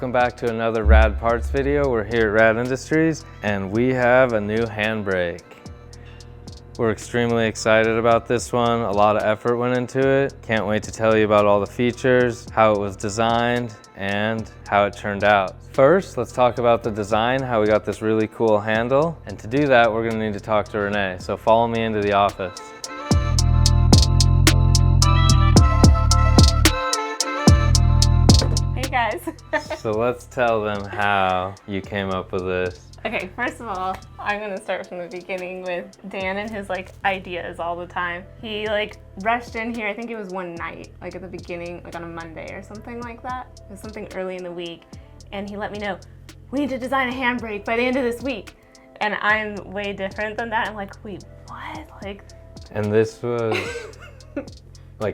welcome back to another RAD Parts video. We're here at RAD Industries and we have a new handbrake. We're extremely excited about this one. A lot of effort went into it. Can't wait to tell you about all the features, how it was designed, and how it turned out. First, let's talk about the design, how we got this really cool handle. And to do that, we're gonna need to talk to Renee. So follow me into the office. Guys. So let's tell them how you came up with this. Okay, first of all, I'm gonna start from the beginning with Dan and his ideas all the time. He rushed in here, I think it was one night, at the beginning, on a Monday or something like that. It was something early in the week. And he let me know, we need to design a handbrake by the end of this week. And I'm way different than that. I'm like, wait, what? And this was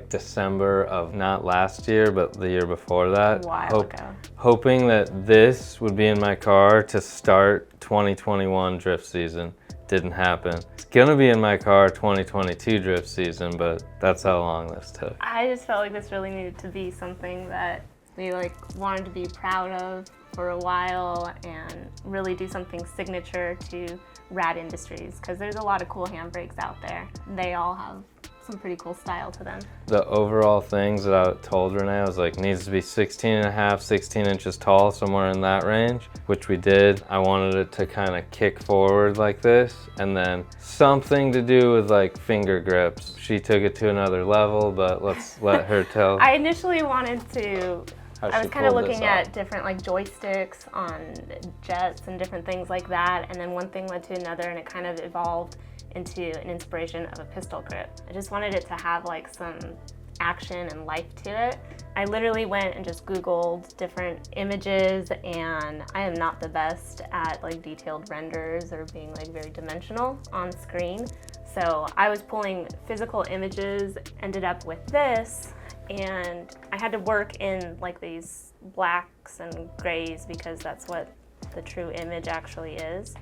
December of not last year, but the year before that. A while ago. Hoping that this would be in my car to start 2021 drift season. Didn't happen. It's gonna be in my car 2022 drift season, but that's how long this took. I just felt like this really needed to be something that we wanted to be proud of for a while and really do something signature to RAD Industries, because there's a lot of cool handbrakes out there. They all have some pretty cool style to them. The overall things that I told Renee, I was needs to be 16 and a half, 16 inches tall, somewhere in that range, which we did. I wanted it to kind of kick forward like this, and then something to do with finger grips. She took it to another level, but let's let her tell. I initially wanted to, I was kind of looking at different joysticks on jets and different things like that, and then one thing led to another, and it kind of evolved into an inspiration of a pistol grip. I just wanted it to have some action and life to it. I literally went and just Googled different images, and I am not the best at detailed renders or being very dimensional on screen. So I was pulling physical images, ended up with this, and I had to work in these blacks and grays because that's what the true image actually is.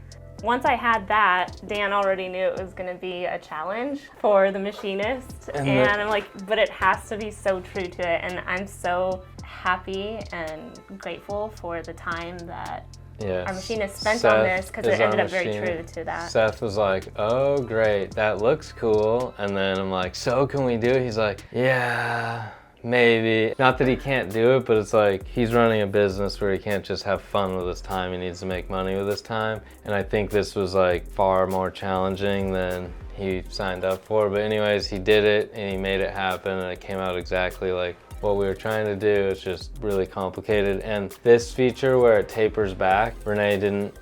Once I had that, Dan already knew it was going to be a challenge for the machinist, and I'm like, but it has to be so true to it, and I'm so happy and grateful for the time that our machinist spent on this, because it ended up very true to that. Seth was like, oh great, that looks cool, and then I'm like, so can we do it? He's like, yeah. Maybe. Not that he can't do it, but it's he's running a business where he can't just have fun with his time. He needs to make money with his time. And I think this was far more challenging than he signed up for. But anyways, he did it and he made it happen, and it came out exactly what we were trying to do. It's just really complicated. And this feature where it tapers back, Renee didn't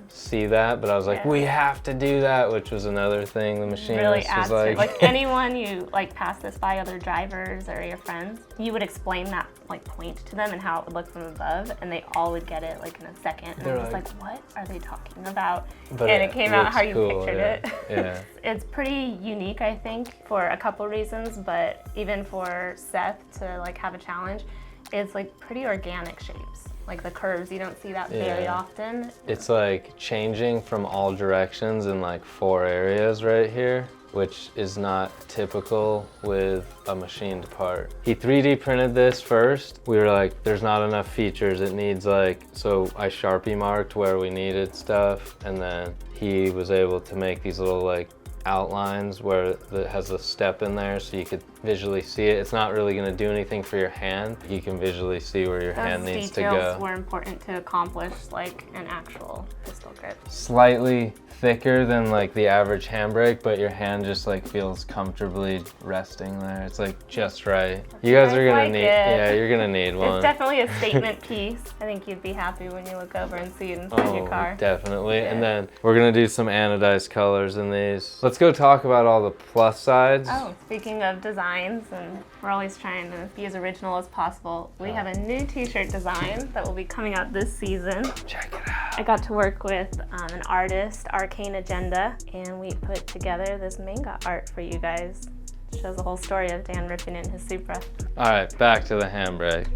see that, but I was we have to do that, which was another thing the machinist really adds was to anyone you pass this by, other drivers or your friends, you would explain that point to them and how it would look from above, and they all would get it in a second, and they're just what are they talking about? But and it came out how you pictured it. Yeah. It's pretty unique, I think, for a couple reasons, but even for Seth to have a challenge, it's pretty organic shapes. The curves, you don't see that very often. It's changing from all directions in 4 areas right here, which is not typical with a machined part. He 3D printed this first. We were there's not enough features. It needs so I Sharpie marked where we needed stuff, and then he was able to make these little outlines where it has a step in there so you could visually see it. It's not really going to do anything for your hand. You can visually see where your hand needs to go. Those details were important to accomplish an actual pistol grip. Slightly thicker than the average handbrake, but your hand just feels comfortably resting there. It's just right. You guys are gonna need, you're gonna need one. It's definitely a statement piece. I think you'd be happy when you look over and see it inside your car. Definitely. Yeah. And then we're gonna do some anodized colors in these. Let's go talk about all the plus sides. Oh, speaking of designs, and we're always trying to be as original as possible, we have a new t-shirt design that will be coming out this season. Check it out. I got to work with an artist, Arcane Agenda, and we put together this manga art for you guys. It shows the whole story of Dan ripping in his Supra. All right, back to the handbrake.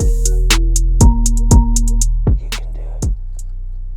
You can do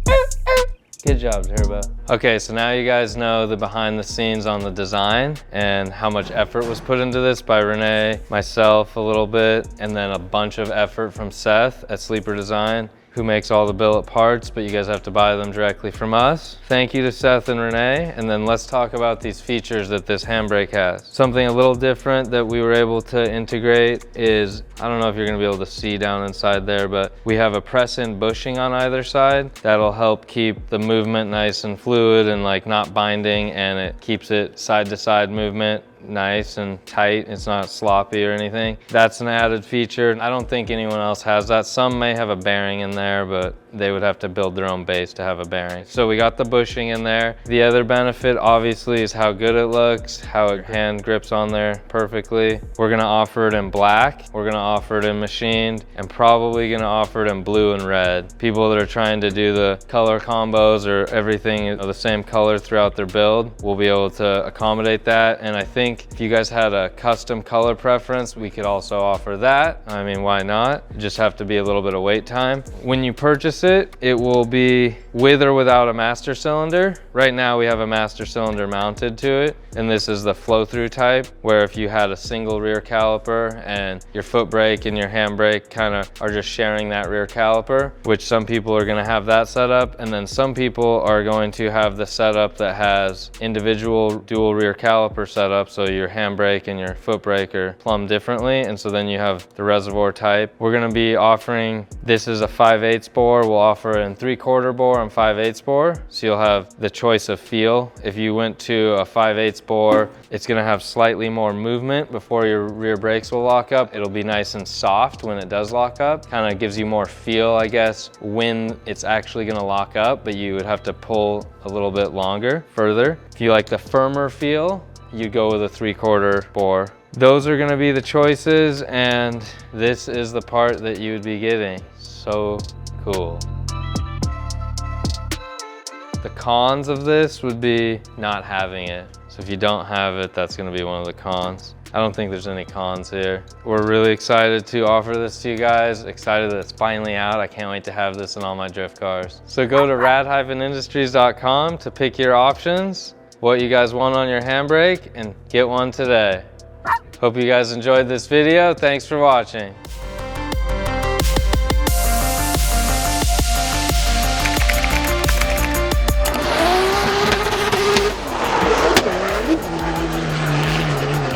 it. Good job, Turbo. Okay, so now you guys know the behind the scenes on the design and how much effort was put into this by Renee, myself a little bit, and then a bunch of effort from Seth at Sleeper Design, who makes all the billet parts, but you guys have to buy them directly from us. Thank you to Seth and Renee, and then let's talk about these features that this handbrake has. Something a little different that we were able to integrate is, I don't know if you're gonna be able to see down inside there, but we have a press-in bushing on either side. That'll help keep the movement nice and fluid and like not binding, and it keeps it side-to-side movement nice and tight. It's not sloppy or anything. That's an added feature. I don't think anyone else has that. Some may have a bearing in there, but they would have to build their own base to have a bearing. So we got the bushing in there. The other benefit obviously is how good it looks, how it hand grips on there perfectly. We're gonna offer it in black, we're gonna offer it in machined, and probably gonna offer it in blue and red. People that are trying to do the color combos or everything the same color throughout their build will be able to accommodate that. And I think if you guys had a custom color preference, we could also offer that. I mean, why not? Just have to be a little bit of wait time. When you purchase it, it will be with or without a master cylinder. Right now we have a master cylinder mounted to it, and this is the flow-through type, where if you had a single rear caliper and your foot brake and your handbrake kind of are just sharing that rear caliper, which some people are going to have that setup, and then some people are going to have the setup that has individual dual rear caliper setup, so your handbrake and your foot brake are plumbed differently, and so then you have the reservoir type. We're going to be offering, this is a 5/8 bore, we'll offer it in 3/4 bore and 5/8 bore, so you'll have the choice of feel. If you went to a 5/8 bore, it's going to have slightly more movement before your rear brakes will lock up. It'll be nice and soft when it does lock up. Kind of gives you more feel, I guess, when it's actually going to lock up, but you would have to pull a little bit longer, further. If you like the firmer feel, you go with a 3/4 bore. Those are going to be the choices, and this is the part that you would be getting. So cool. The cons of this would be not having it. So if you don't have it, that's going to be one of the cons. I don't think there's any cons here. We're really excited to offer this to you guys. Excited that it's finally out. I can't wait to have this in all my drift cars. So go to rad-industries.com to pick your options, what you guys want on your handbrake, and get one today. Hope you guys enjoyed this video. Thanks for watching.